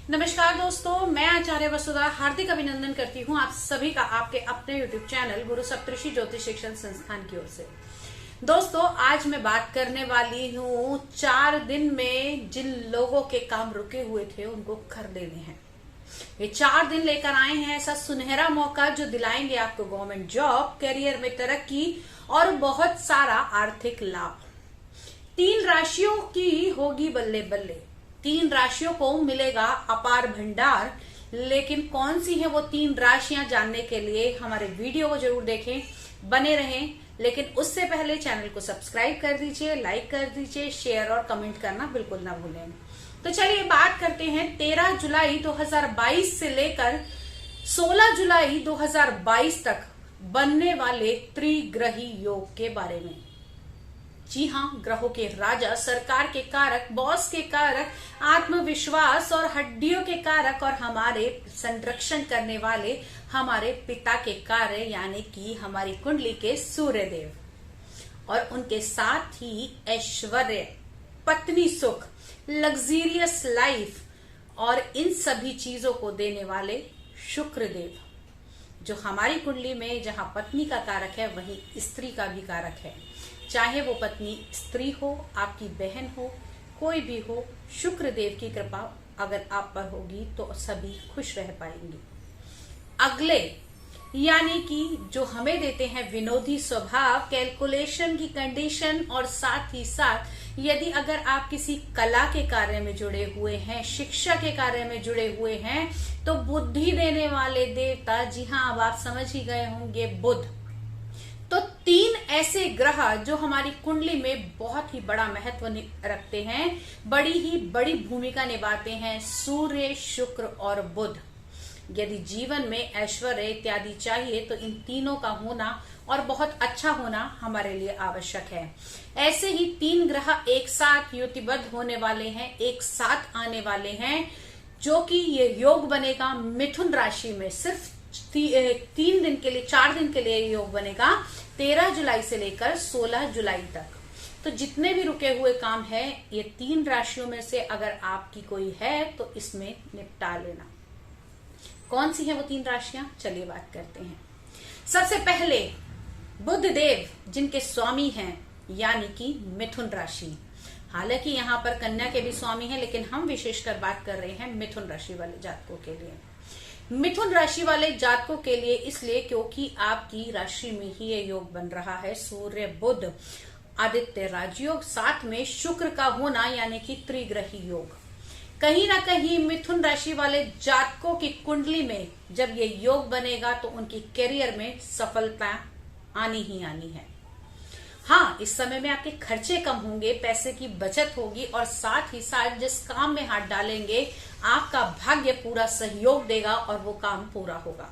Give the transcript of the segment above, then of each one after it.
नमस्कार दोस्तों, मैं आचार्य वसुधा हार्दिक अभिनंदन करती हूँ आप सभी का आपके अपने YouTube चैनल गुरु सप्तऋषि ज्योतिष शिक्षण संस्थान की ओर से। दोस्तों, आज मैं बात करने वाली हूँ 4 दिन में जिन लोगों के काम रुके हुए थे उनको कर देने हैं। ये 4 दिन लेकर आए हैं ऐसा सुनहरा मौका जो दिलाएंगे आपको गवर्नमेंट जॉब, करियर में तरक्की और बहुत सारा आर्थिक लाभ। 3 राशियों की होगी बल्ले बल्ले। 3 राशियों को मिलेगा अपार भंडार। लेकिन कौन सी है वो 3 राशियां जानने के लिए हमारे वीडियो को जरूर देखें, बने रहें। लेकिन उससे पहले चैनल को सब्सक्राइब कर दीजिए, लाइक कर दीजिए, शेयर और कमेंट करना बिल्कुल ना भूलें। तो चलिए बात करते हैं 13 जुलाई 2022 से लेकर 16 जुलाई 2022 तक बनने वाले त्रिग्रही योग के बारे में। जी हाँ, ग्रहों के राजा, सरकार के कारक, बॉस के कारक, आत्मविश्वास और हड्डियों के कारक और हमारे संरक्षण करने वाले हमारे पिता के कार्य यानी कि हमारी कुंडली के सूर्यदेव और उनके साथ ही ऐश्वर्य, पत्नी सुख, लग्जरियस लाइफ और इन सभी चीजों को देने वाले शुक्रदेव, जो हमारी कुंडली में जहां पत्नी का कारक है वहीं स्त्री का भी कारक है। चाहे वो पत्नी स्त्री हो, आपकी बहन हो, कोई भी हो, शुक्रदेव की कृपा अगर आप पर होगी तो सभी खुश रह पाएंगे। अगले यानी कि जो हमें देते हैं विनोदी स्वभाव, कैलकुलेशन की कंडीशन और साथ ही साथ यदि अगर आप किसी कला के कार्य में जुड़े हुए हैं, शिक्षा के कार्य में जुड़े हुए हैं तो बुद्धि देने वाले देवता, जी हाँ अब आप समझ ही गए होंगे, बुध। तो 3 ऐसे ग्रह जो हमारी कुंडली में बहुत ही बड़ा महत्व रखते हैं, बड़ी ही बड़ी भूमिका निभाते हैं, सूर्य, शुक्र और बुध। यदि जीवन में ऐश्वर्य इत्यादि चाहिए तो इन तीनों का होना और बहुत अच्छा होना हमारे लिए आवश्यक है। ऐसे ही 3 ग्रह एक साथ युतिबद्ध होने वाले हैं, एक साथ आने वाले हैं, जो कि ये योग बनेगा मिथुन राशि में। सिर्फ 3 दिन के लिए, 4 दिन के लिए योग बनेगा 13 जुलाई से लेकर 16 जुलाई तक। तो जितने भी रुके हुए काम है ये 3 राशियों में से अगर आपकी कोई है तो इसमें निपटा लेना। कौन सी है वो 3 राशियां, चलिए बात करते हैं। सबसे पहले बुध देव जिनके स्वामी हैं यानी कि मिथुन राशि। हालांकि यहाँ पर कन्या के भी स्वामी हैं, लेकिन हम विशेषकर बात कर रहे हैं मिथुन राशि वाले जातकों के लिए। मिथुन राशि वाले जातकों के लिए इसलिए क्योंकि आपकी राशि में ही ये योग बन रहा है, सूर्य बुध आदित्य राजयोग, साथ में शुक्र का होना यानी कि त्रिग्रही योग। कहीं ना कहीं मिथुन राशि वाले जातकों की कुंडली में जब ये योग बनेगा तो उनकी करियर में सफलता आनी ही आनी है। हाँ, इस समय में आपके खर्चे कम होंगे, पैसे की बचत होगी और साथ ही साथ जिस काम में हाथ डालेंगे आपका भाग्य पूरा सहयोग देगा और वो काम पूरा होगा।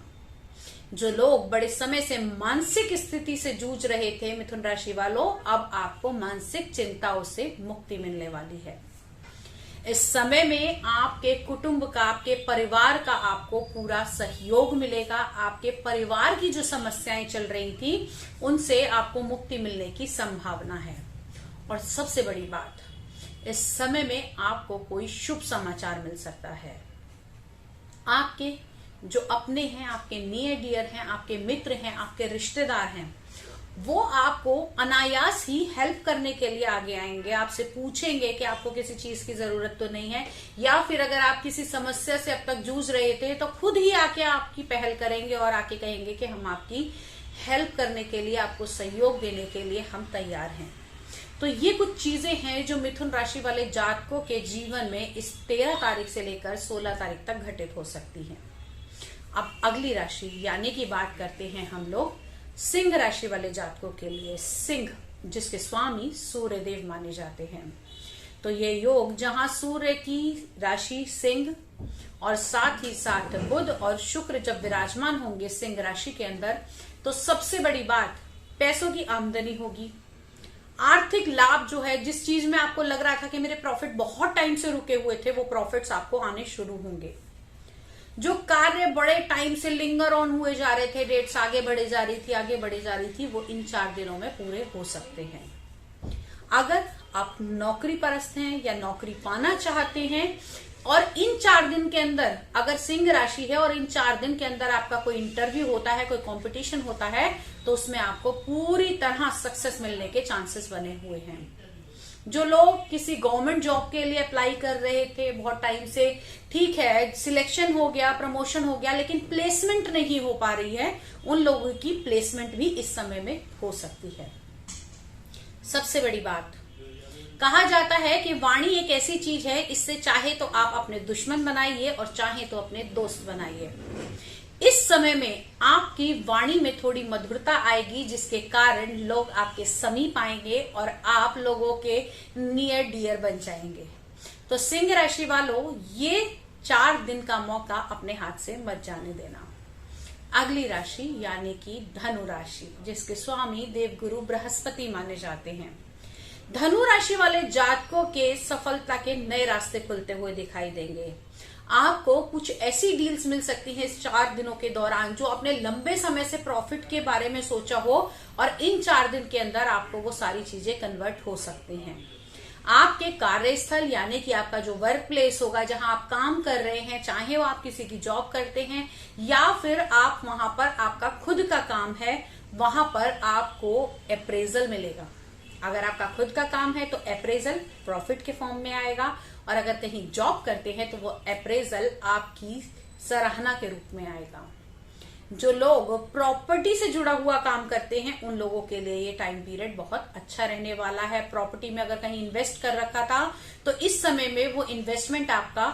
जो लोग बड़े समय से मानसिक स्थिति से जूझ रहे थे मिथुन राशि वालों, अब आपको मानसिक चिंताओं से मुक्ति मिलने वाली है। इस समय में आपके कुटुंब का, आपके परिवार का आपको पूरा सहयोग मिलेगा। आपके परिवार की जो समस्याएं चल रही थी उनसे आपको मुक्ति मिलने की संभावना है। और सबसे बड़ी बात, इस समय में आपको कोई शुभ समाचार मिल सकता है। आपके जो अपने हैं, आपके नियर डियर हैं, आपके मित्र हैं, आपके रिश्तेदार हैं, वो आपको अनायास ही हेल्प करने के लिए आगे आएंगे। आपसे पूछेंगे कि आपको किसी चीज की जरूरत तो नहीं है, या फिर अगर आप किसी समस्या से अब तक जूझ रहे थे तो खुद ही आके आपकी पहल करेंगे और आके कहेंगे कि हम आपकी हेल्प करने के लिए, आपको सहयोग देने के लिए हम तैयार हैं। तो ये कुछ चीजें हैं जो मिथुन राशि वाले जातकों के जीवन में इस 13 तारीख से लेकर 16 तारीख तक घटित हो सकती है। अब अगली राशि यानी कि बात करते हैं हम लोग सिंह राशि वाले जातकों के लिए। सिंह जिसके स्वामी सूर्य देव माने जाते हैं। तो ये योग जहां सूर्य की राशि सिंह और साथ ही साथ बुध और शुक्र जब विराजमान होंगे सिंह राशि के अंदर, तो सबसे बड़ी बात पैसों की आमदनी होगी। आर्थिक लाभ जो है, जिस चीज में आपको लग रहा था कि मेरे प्रॉफिट बहुत टाइम से रुके हुए थे, वो प्रॉफिट्स आपको आने शुरू होंगे। जो कार्य बड़े टाइम से लिंगर ऑन हुए जा रहे थे, डेट्स आगे बढ़े जा रही थी, वो इन 4 दिनों में पूरे हो सकते हैं। अगर आप नौकरी परस्त हैं या नौकरी पाना चाहते हैं और इन 4 दिन के अंदर अगर सिंह राशि है और इन 4 दिन के अंदर आपका कोई इंटरव्यू होता है, कोई कंपटीशन होता है, तो उसमें आपको पूरी तरह सक्सेस मिलने के चांसेस बने हुए हैं। जो लोग किसी गवर्नमेंट जॉब के लिए अप्लाई कर रहे थे बहुत टाइम से, ठीक है सिलेक्शन हो गया, प्रमोशन हो गया, लेकिन प्लेसमेंट नहीं हो पा रही है, उन लोगों की प्लेसमेंट भी इस समय में हो सकती है। सबसे बड़ी बात, कहा जाता है कि वाणी एक ऐसी चीज है, इससे चाहे तो आप अपने दुश्मन बनाइए और चाहे तो अपने दोस्त बनाइए। इस समय में आपकी वाणी में थोड़ी मधुरता आएगी, जिसके कारण लोग आपके समीप आएंगे और आप लोगों के नियर डियर बन जाएंगे। तो सिंह राशि वालों, ये 4 दिन का मौका अपने हाथ से मत जाने देना। अगली राशि यानी कि धनु राशि, जिसके स्वामी देवगुरु बृहस्पति माने जाते हैं। धनु राशि वाले जातकों के सफलता के नए रास्ते खुलते हुए दिखाई देंगे। आपको कुछ ऐसी डील्स मिल सकती हैं इस 4 दिनों के दौरान जो आपने लंबे समय से प्रॉफिट के बारे में सोचा हो, और इन 4 दिन के अंदर आपको वो सारी चीजें कन्वर्ट हो सकती हैं। आपके कार्यस्थल यानी कि आपका जो वर्क प्लेस होगा, जहां आप काम कर रहे हैं, चाहे वो आप किसी की जॉब करते हैं या फिर आप वहां पर आपका खुद का काम है, वहां पर आपको अप्रेजल मिलेगा। अगर आपका खुद का काम है तो अप्रेजल प्रॉफिट के फॉर्म में आएगा, और अगर कहीं जॉब करते हैं तो वो अप्रेजल आपकी सराहना के रूप में आएगा। जो लोग प्रॉपर्टी से जुड़ा हुआ काम करते हैं, उन लोगों के लिए ये टाइम पीरियड बहुत अच्छा रहने वाला है। प्रॉपर्टी में अगर कहीं इन्वेस्ट कर रखा था तो इस समय में वो इन्वेस्टमेंट आपका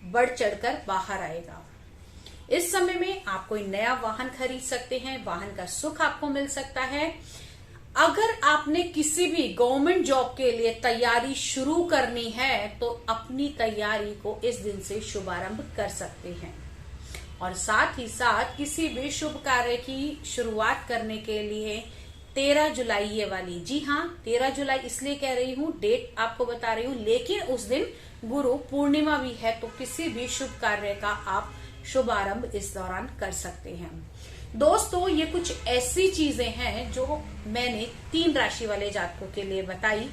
बढ़ चढ़कर बाहर आएगा। इस समय में आप कोई नया वाहन खरीद सकते हैं, वाहन का सुख आपको मिल सकता है। अगर आपने किसी भी गवर्नमेंट जॉब के लिए तैयारी शुरू करनी है तो अपनी तैयारी को इस दिन से शुभारंभ कर सकते हैं। और साथ ही साथ किसी भी शुभ कार्य की शुरुआत करने के लिए 13 जुलाई ये वाली, जी हाँ 13 जुलाई इसलिए कह रही हूँ, डेट आपको बता रही हूँ, लेकिन उस दिन गुरु पूर्णिमा भी है, तो किसी भी शुभ कार्य का आप शुभारंभ इस दौरान कर सकते हैं। दोस्तों, ये कुछ ऐसी चीजें हैं जो मैंने 3 राशि वाले जातकों के लिए बताई।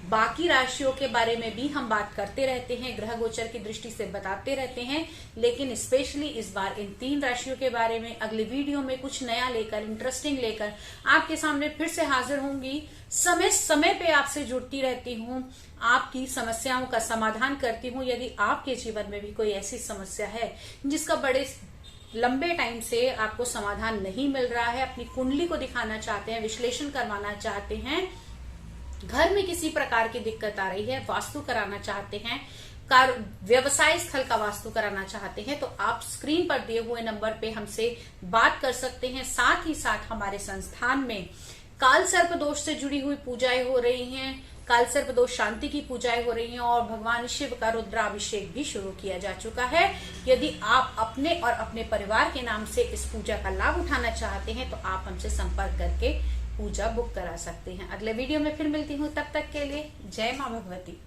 बाकी राशियों के बारे में भी हम बात करते रहते हैं, ग्रह गोचर की दृष्टि से बताते रहते हैं, लेकिन स्पेशली इस बार इन 3 राशियों के बारे में अगली वीडियो में कुछ नया लेकर, इंटरेस्टिंग लेकर आपके सामने फिर से हाजिर होंगी। समय समय पे आपसे जुड़ती रहती हूँ, आपकी समस्याओं का समाधान करती हूँ। यदि आपके जीवन में भी कोई ऐसी समस्या है जिसका बड़े लंबे टाइम से आपको समाधान नहीं मिल रहा है, अपनी कुंडली को दिखाना चाहते हैं, विश्लेषण करवाना चाहते हैं, घर में किसी प्रकार की दिक्कत आ रही है, वास्तु कराना चाहते हैं, व्यवसाय स्थल का वास्तु कराना चाहते हैं, तो आप स्क्रीन पर दिए हुए नंबर पे हमसे बात कर सकते हैं। साथ ही साथ हमारे संस्थान में काल सर्प दोष से जुड़ी हुई पूजाएं हो रही हैं, काल सर्प दोष शांति की पूजाएं हो रही हैं, और भगवान शिव का रुद्राभिषेक भी शुरू किया जा चुका है। यदि आप अपने और अपने परिवार के नाम से इस पूजा का लाभ उठाना चाहते हैं तो आप हमसे संपर्क करके पूजा बुक करा सकते हैं। अगले वीडियो में फिर मिलती हूँ, तब तक के लिए जय मां भगवती।